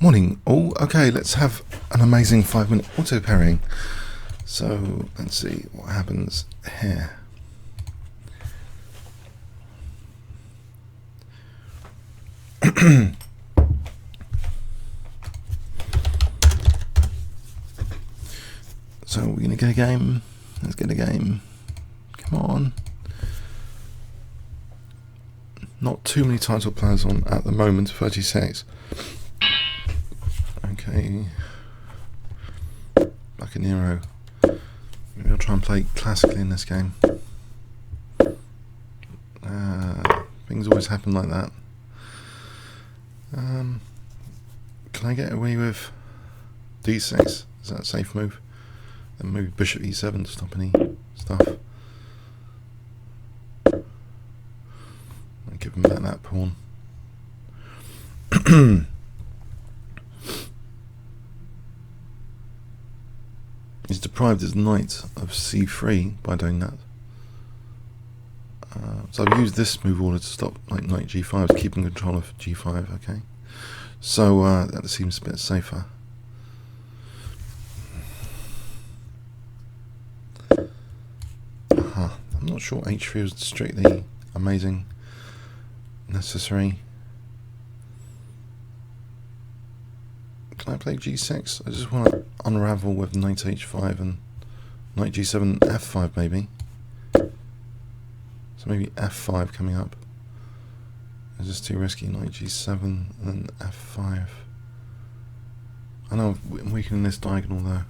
Morning all. Okay, let's have an amazing 5-minute auto parrying. So let's see what happens here. So we're gonna get a game. Let's get a game. Come on. Not too many title players on at the moment. 36. Okay. Buccaneero. Maybe I'll try and play classically in this game. Things always happen like that. Can I get away with d6? Is that a safe move? Then maybe bishop e7 to stop any stuff. I'll give him back that pawn. He's deprived his knight of c3 by doing that. So I've used this move order to stop like knight g5, keeping control of g5. Okay, so that seems a bit safer. I'm not sure h3 is strictly amazing, necessary. Can I play g6? I just want to unravel with knight h5 and knight g7, f5 maybe. So maybe f5 coming up. It's just too risky. Knight g7 and then f5. I know I'm weakening this diagonal though.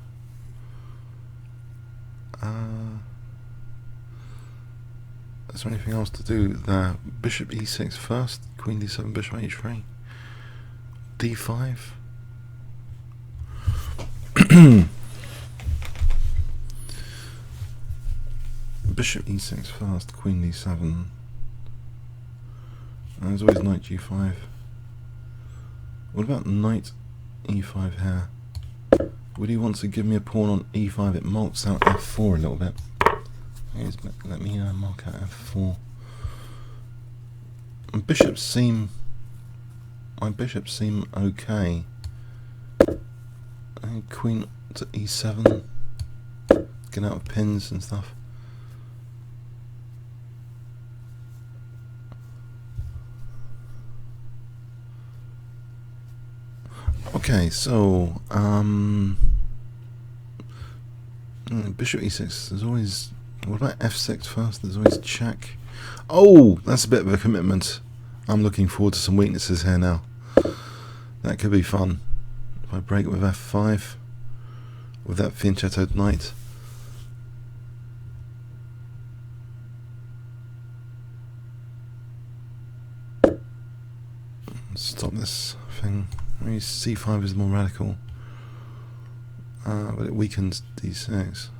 Is there anything else to do there? Bishop e6 first, queen d7, bishop h3, d5. Bishop e6 first, queen d7. And there's always knight g5. What about knight e5 here? Would he want to give me a pawn on e5? It marks out f4 a little bit. Let me mark out f4. And bishops seem... my bishops seem okay. And queen to e7. Get out of pins and stuff. Okay, so bishop e6. There's always. What about f6 first? There's always check. Oh, that's a bit of a commitment. I'm looking forward to some weaknesses here now. That could be fun. If I break with f5 with that fianchettoed knight. Stop this thing. Maybe c5 is more radical, but it weakens d6.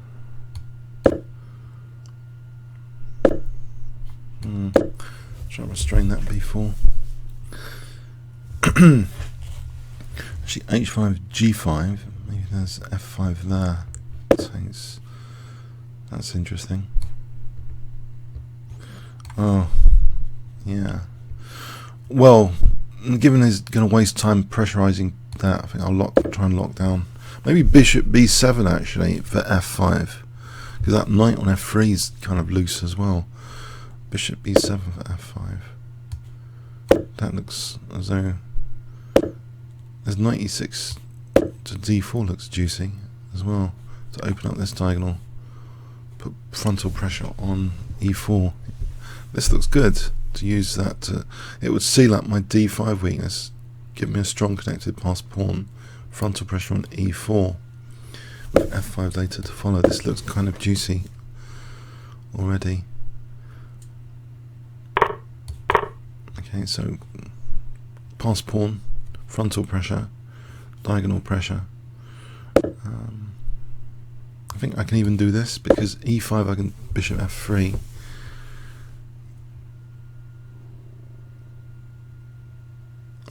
Try to restrain that b4. Actually, h5, g5. Maybe there's f5 there. That's interesting. Oh, yeah. Well, given he's going to waste time pressurizing that, I think I'll try and lock down. Maybe bishop b7 actually for f5, because that knight on f3 is kind of loose as well. Bishop b7 for f5. That looks as though there's knight e6 to d4 looks juicy as well, to open up this diagonal, put frontal pressure on e4. This looks good to use that to, it would seal up my d5 weakness, give me a strong connected passed pawn, frontal pressure on e4 with f5 later to follow. This looks kind of juicy already. Okay, so passed pawn, frontal pressure, diagonal pressure. I think I can even do this because e5 I can bishop f3.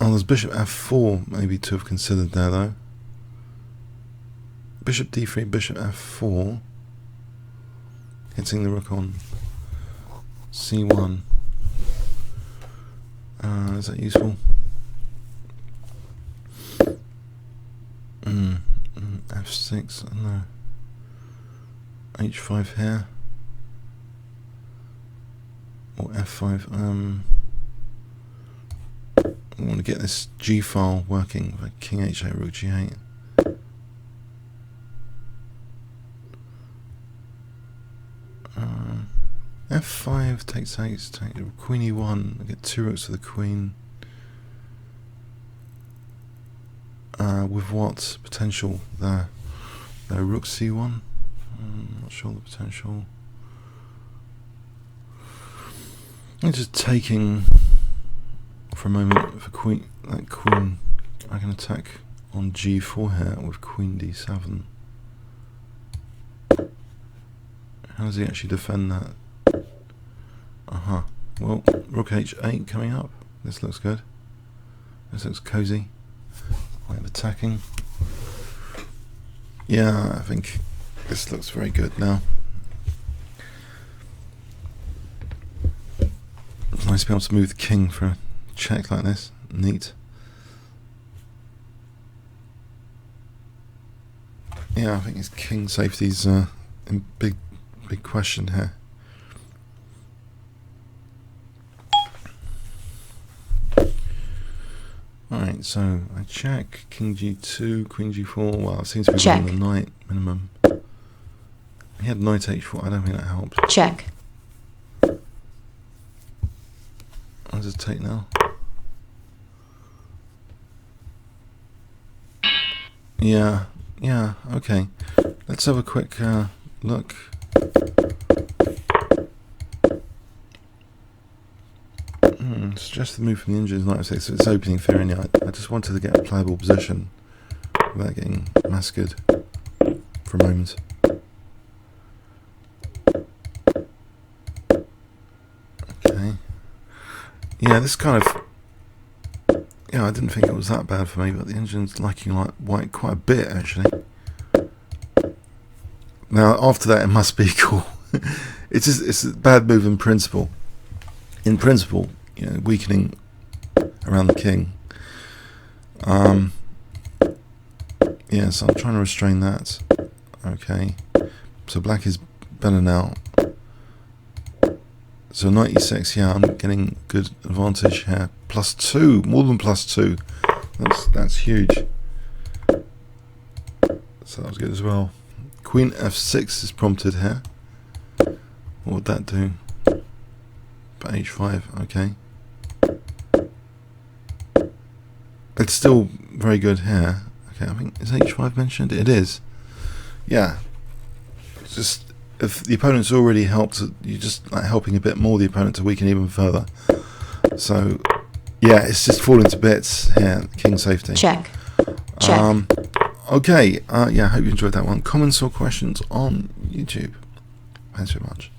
Oh, there's bishop f4 maybe to have considered there though. Bishop d3, bishop f4, hitting the rook on c1. Is that useful? f6, I don't know. h5 here. Or f5. I want to get this G file working. Like king h8, rook g8. F5 takes 8, take queen e1. I get 2 rooks to the queen. With what potential there? Rook c1. I'm not sure the potential. I'm just taking for a moment for queen. That queen, I can attack on g4 here with queen d7. How does he actually defend that? Well, rook h8 coming up. This looks good. This looks cozy. Way of attacking. Yeah, I think this looks very good now. It's nice to be able to move the king for a check like this. Neat. Yeah, I think his king safety's in big question here. Alright, so I check, king g2, queen g4, well it seems to be on the knight minimum. He had knight h4, I don't think that helped. Check. I'll just take now. Yeah, okay. Let's have a quick look. Suggest the move from the engine is knight f6, so it's opening theory. Anyway, I just wanted to get a playable position without getting massacred for a moment. Okay. Yeah, this kind of... Yeah, I didn't think it was that bad for me, but the engine's liking like white quite a bit, actually. Now, after that, it must be cool. It's a bad move in principle. In principle, you know, weakening around the king. Yeah, so I'm trying to restrain that. Okay. So black is better now. So knight e6, yeah, I'm getting good advantage here. +2, more than +2. That's huge. So that was good as well. Queen f6 is prompted here. What would that do? But h5, okay. It's still very good here. Okay, I think, is h5 mentioned? It is. Yeah. It's just, if the opponent's already helped, you're just like helping a bit more the opponent to weaken even further. So, yeah, it's just falling to bits here. King safety. Check. Check. Okay, yeah, I hope you enjoyed that one. Comments or questions on YouTube. Thanks very much.